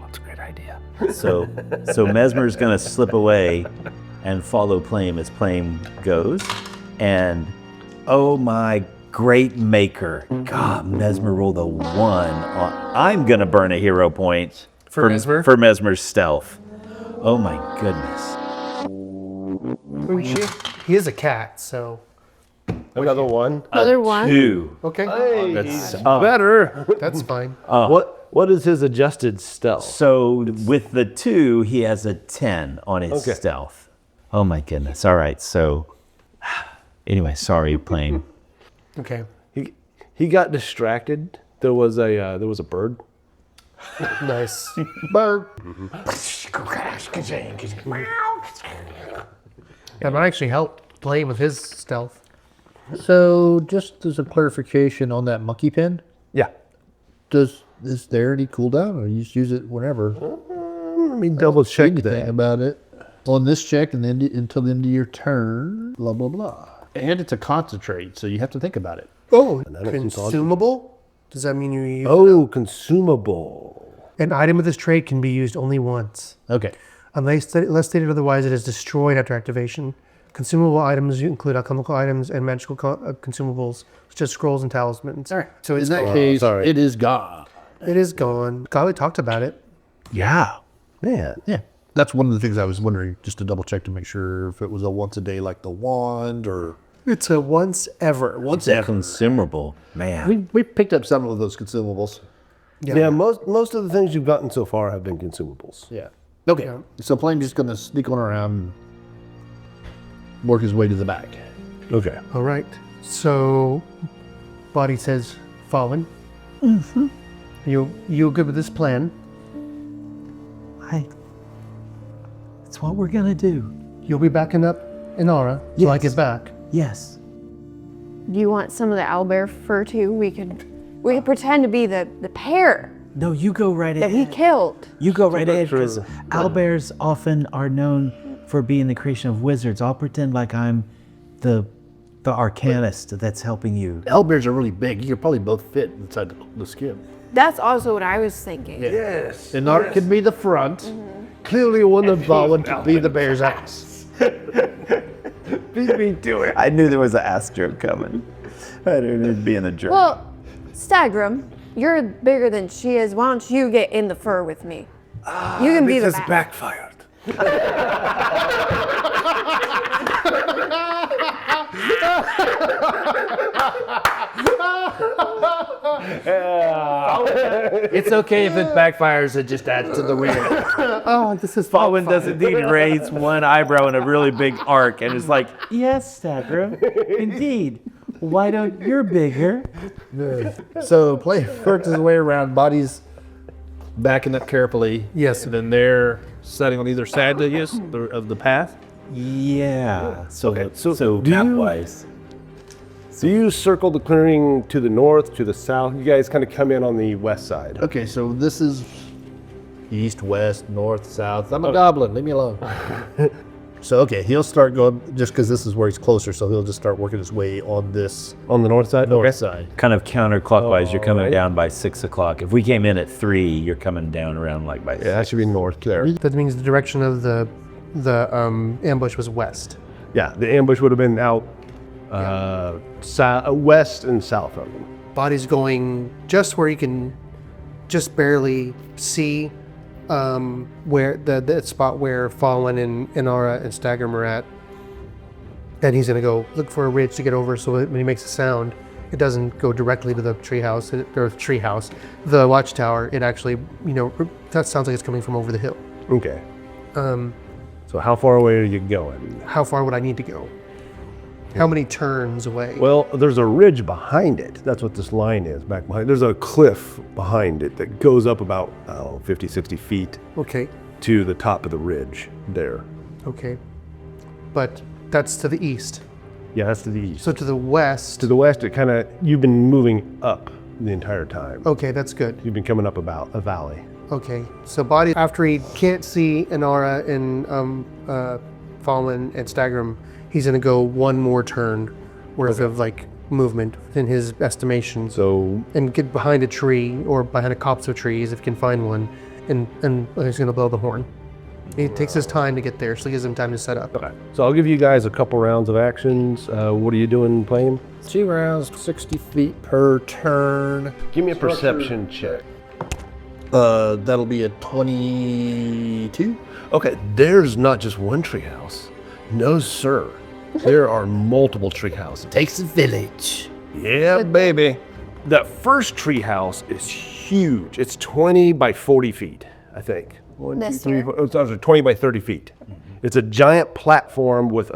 That's a great idea. So Mesmer's gonna slip away and follow Plame as Plame goes. And oh my great maker. God, Mesmer rolled a 1 on, I'm gonna burn a hero point For Mesmer? For Mesmer's stealth. Oh my goodness. He is a cat, so Another one. Another one. 2. okay, That's Better. that's fine. What is his adjusted stealth? So with the 2, he has a 10 on his Okay. stealth. Oh my goodness. All right. So anyway, sorry, Plame. Okay, He got distracted. There was a bird. nice. Bird. That might actually help play with his stealth. So, just as a clarification on that monkey pin, Yeah. is there any cooldown, or you just use it whenever? Let me double check Think that. about it. On this check, and then until the end of your turn, blah blah blah. And it's a concentrate, so you have to think about it. Oh, Another consumable? Does that mean you use Oh, consumable. an item with this trait can be used only once. Okay. Unless stated otherwise, it is destroyed after activation. Consumable items include alchemical items and magical consumables, such as scrolls and talismans. All right. So In it's that gone. case, sorry. it is gone. It is gone. God, we talked about it. Yeah. Man. Yeah. That's one of the things I was wondering, just to double check to make sure if it was a once a day like the wand or It's a once ever. once ever. Consumable. Man. We picked up some of those consumables. Yeah, most of the things you've gotten so far have been consumables. Yeah. Okay. Yeah. So Plame just gonna sneak on around and work his way to the back. Okay. All right. So, Boddy says, Fawin. You good with this plan? That's what we're gonna do. You'll be backing up Inara till I Yes. get back. Yes. Do you want some of the owlbear fur too? We could pretend to be the pair No, you go right that he ahead. killed. You go right ahead, sure. because owlbears often are known for being the creation of wizards. I'll pretend like I'm the arcanist that's helping you. Owlbears are really big. You could probably both fit inside the skin. That's also what I was thinking. Yes. And Art could be the front. Clearly one of Fawin could be the bear's ass. Beat me to it. I knew there was an ass joke coming. I didn't being a jerk. Well, Stagram, you're bigger than she is. Why don't you get in the fur with me? You can be the back. backfired. It's okay if it backfires, it just adds to the win. Oh, this is Fawin does indeed raise one eyebrow in a really big arc and is like, yes, Stagram, indeed. Why don't you're bigger? So Plame works his way around, Boddy's backing up carefully. Yes. And then they're setting on either side of the path. Yeah. So so do you- map-wise. So you circle the clearing to the north, to the south. You guys kind of come in on the west side. Okay, so this is east, west, north, south. I'm a goblin, leave me alone. So, okay, he'll start going, just because this is where he's closer, so he'll just start working his way on this On the north side? north side. Kind of counterclockwise, you're coming Alright. down by 6 o'clock. If we came in at 3, you're coming down around like by Yeah, that should be north there. That means the direction of the ambush was west. Yeah, the ambush would have been out west and south of them. Body's going just where he can just barely see where the spot where Fawin and Inara and Stagram are at. And he's gonna go look for a ridge to get over so that when he makes a sound, it doesn't go directly to the treehouse, the watchtower. It actually, that sounds like it's coming from over the hill. Okay. So how far away are you going? How far would I need to go? How many turns away? Well, there's a ridge behind it. That's what this line is back behind. There's a cliff behind it that goes up about 50, 60 feet Okay. to the top of the ridge there. Okay. But that's to the east. Yeah, that's to the east. So to the west. To the west, you've been moving up the entire time. Okay, that's good. You've been coming up about a valley. Okay. So Boddy, after he can't see Inara and Fawin and Stagrum, he's gonna go one more turn worth of like movement in his estimation. So And get behind a tree or behind a copse of trees if he can find one, and he's gonna blow the horn. He takes his time to get there, so he gives him time to set up. okay. So I'll give you guys a couple rounds of actions. What are you doing, Plame? 2 rounds, 60 feet per turn. Give me a perception check. That'll be a 22. Okay, there's not just one treehouse. No, sir. There are multiple treehouses. Takes a village. Yeah, baby. That first treehouse is huge. It's 20 by 40 feet, I think. One, This 2, 3, here? 4, oh, sorry, 20 by 30 feet. It's a giant platform with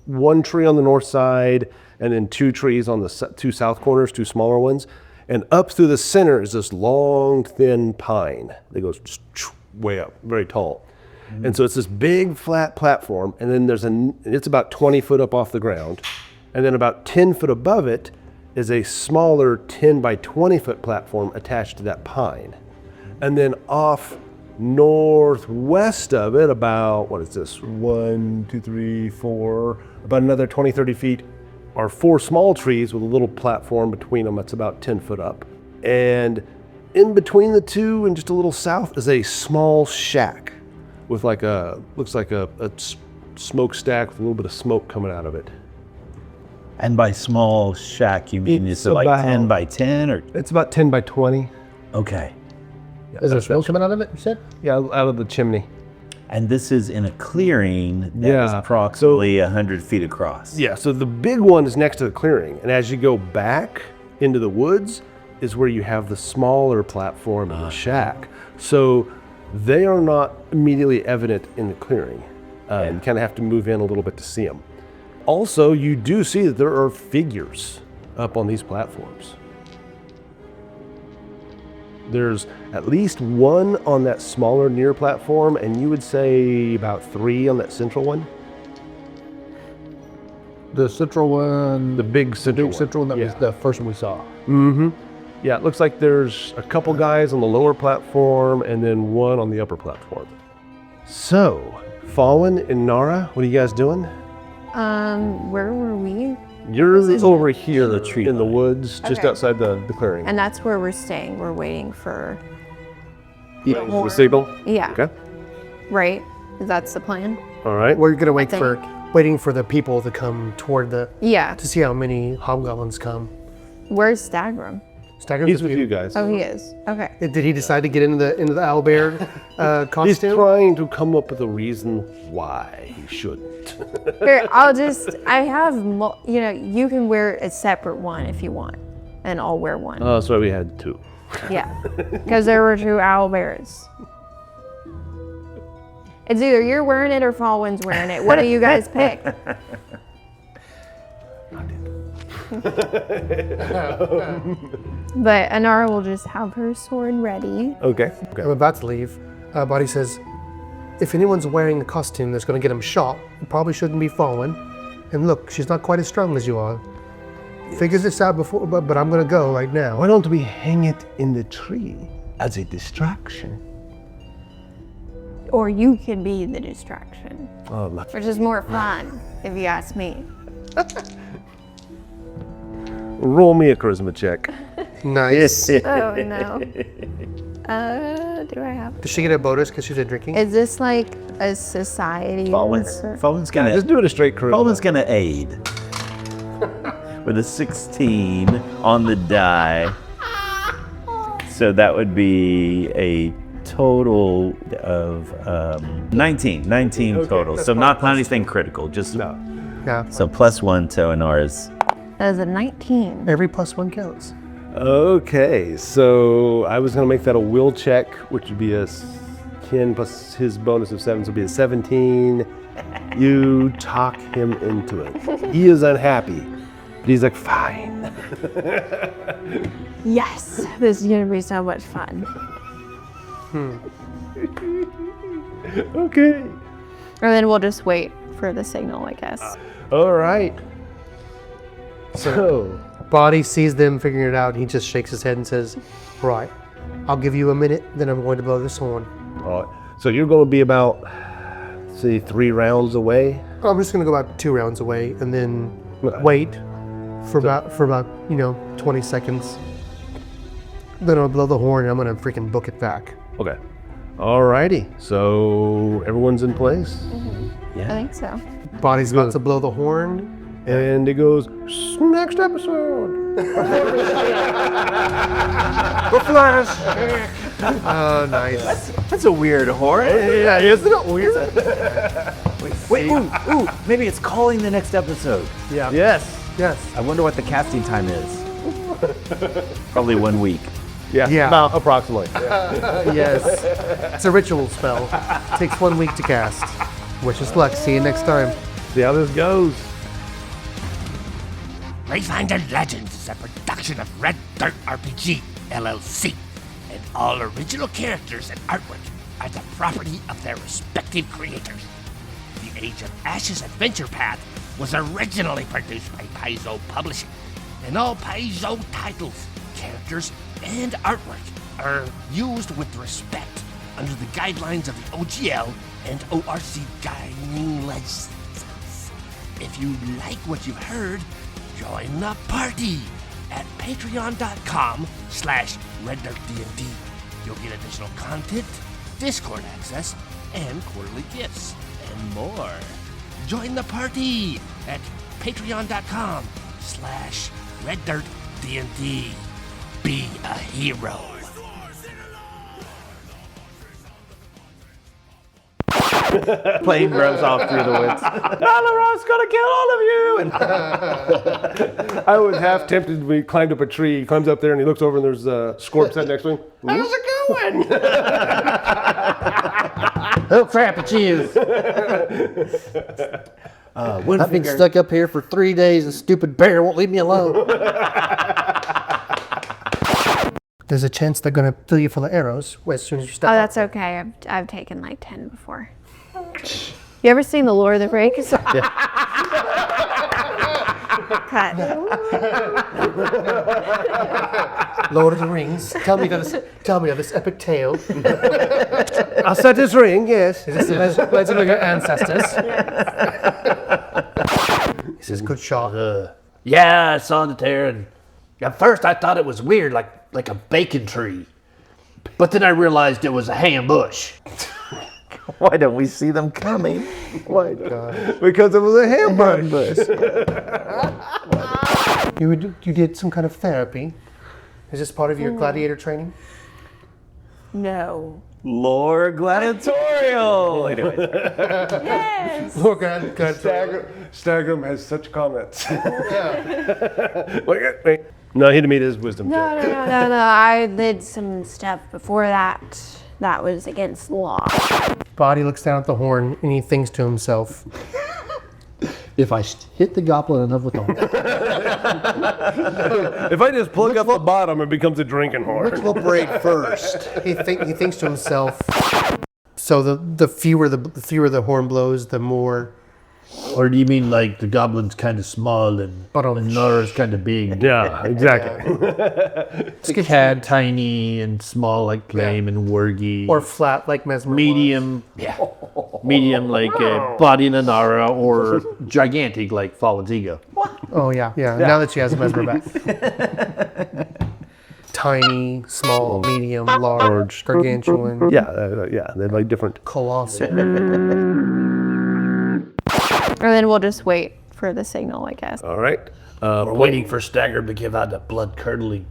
one tree on the north side and then 2 trees on the 2 south corners, 2 smaller ones. And up through the center is this long, thin pine that goes just way up, very tall. And so it's this big flat platform, and then it's about 20 foot up off the ground. And then about 10 foot above it is a smaller 10 by 20 foot platform attached to that pine. And then off northwest of it, about, what is this, 1, 2, 3, 4, about another 20, 30 feet, are 4 small trees with a little platform between them that's about 10 foot up. And in between the two and just a little south is a small shack with looks like a smokestack with a little bit of smoke coming out of it. And by small shack, you mean it's like about- 10 by 10 or? It's about 10 by 20. Okay. Is there smoke coming out of it, you said? Yeah, out of the chimney. And this is in a clearing that is Yeah, approximately 100 feet across. Yeah, so the big one is next to the clearing. And as you go back into the woods is where you have the smaller platform and the shack. So they are not immediately evident in the clearing. You kind of have to move in a little bit to see them. Also, you do see that there are figures up on these platforms. There's at least 1 on that smaller near platform, and you would say about 3 on that central one. The central one, The big central big one. central one, that Yeah. was the first one we saw. Yeah, it looks like there's a couple guys on the lower platform and then 1 on the upper platform. So, Fawin and Inara, what are you guys doing? Where were we? You're over here the tree in the line. woods, just Okay. outside the clearing. And that's where we're staying. We're waiting for, The signal? yeah, Okay. right? That's the plan? All right. We're gonna wait think- for waiting for the people to come toward the Yeah. to see how many hobgoblins come. Where's Stagrum? Stagger's He's with you guys. Oh, he is. Okay. Did he decide to get into the owlbear He's costume? trying to come up with a reason why he shouldn't. Here, I have, you can wear a separate one if you want, and I'll wear one. Oh, that's right, we had 2. Yeah, because there were 2 owl bears. It's either you're wearing it or Fawin's wearing it. What do you guys pick? But Inara will just have her sword ready. Okay. I'm about to leave. Boddy says, if anyone's wearing the costume that's going to get him shot, it probably shouldn't be Fawin. And look, she's not quite as strong as you are. Figures this out before, but I'm going to go right now. Why don't we hang it in the tree as a distraction? Or you can be the distraction, Oh, lucky. which is more fun, if you ask me. Roll me a charisma check. Nice. Oh, no. Do I have? Does she get a bonus because she's been drinking? Is this like a society? Fawin's gonna Just do it a straight charisma. Fawin's gonna aid with a 16 on the die. So that would be a total of 19 total. So not anything critical, just Yeah. so +1 to Inara's. That is a 19. Every +1 counts. Okay, so I was going to make that a will check, which would be a 10 plus his bonus of 7, so it'll be a 17. You talk him into it. He is unhappy, but he's like, fine. Yes, this is gonna be so much fun. Okay. And then we'll just wait for the signal, I guess. All right. So, Boddy sees them figuring it out. He just shakes his head and says, right, I'll give you a minute, then I'm going to blow this horn. all right. So you're going to be about, say, 3 rounds away. I'm just going to go about 2 rounds away and then wait for about 20 seconds. Then I'll blow the horn and I'm going to freaking book it back. Okay. All righty. So everyone's in place. I think so. Boddy's about to blow the horn. And it goes, next episode. Oh, nice. That's a weird horn. Yeah, isn't it weird? Wait, ooh, maybe it's calling the next episode. Yeah. Yes. Yes. I wonder what the casting time is. Probably 1 week. Yeah. Yeah. About approximately. Yes. It's a ritual spell. Takes 1 week to cast. Wish us luck. See you next time. See how this goes. Pathfinder Legends is a production of Red Dirt RPG, LLC, and all original characters and artwork are the property of their respective creators. The Age of Ashes adventure path was originally produced by Paizo Publishing, and all Paizo titles, characters, and artwork are used with respect under the guidelines of the OGL and ORC guiding licenses. If you like what you've heard, join the party at patreon.com/RedDirtDND. You'll get additional content, Discord access, and quarterly gifts, and more. Join the party at patreon.com/RedDirtDND. Be a hero. Plame runs off through the woods. Balrog's gonna kill all of you! And I was half tempted when he climbed up a tree. He climbs up there and he looks over and there's a Scorp sitting next to him. How's it going? Oh crap, it's you. I've been stuck up here for 3 days and stupid bear won't leave me alone. There's a chance they're going to fill you full of arrows as soon as you step Oh, out. that's okay. I've taken like 10 before. You ever seen The Lord of the Rings? Cut. Lord of the Rings. Tell me of this epic tale. I'll set this ring, yes. Is this legend of your ancestors? He says, good shot. Yeah, I saw it there, and at first I thought it was weird, like a bacon tree. But then I realized it was a ham bush. Why don't we see them coming? Why? Because it was a hamburger. You did some kind of therapy. Is this part of your gladiator training? No. Lore gladiatorial. Anyways. Yes. Look at Stagrum has such comments. Wait. No, he didn't meet his wisdom No. check. I did some stuff before that. That was against the law. Boddy looks down at the horn and he thinks to himself, If I hit the goblin enough with the horn, If I just plug up the bottom, it becomes a drinking horn. which will break first? he thinks to himself, so the fewer the horn blows, the more. Or do you mean like the goblin's kind of small and Inara's kind of big? Yeah, exactly. The cat tiny and small like Plame and Wargy. Or flat like Mesmer. medium, medium like Boddy and Inara, or gigantic like Fawin's ego. Oh yeah. Now that she has a Mesmer back. Tiny, small, medium, large, gargantuan, Yeah, they're like different. colossal. And then we'll just wait for the signal, I guess. All right. We're waiting for Stagger to give out the blood curdling.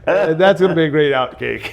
That's going to be a great outcake.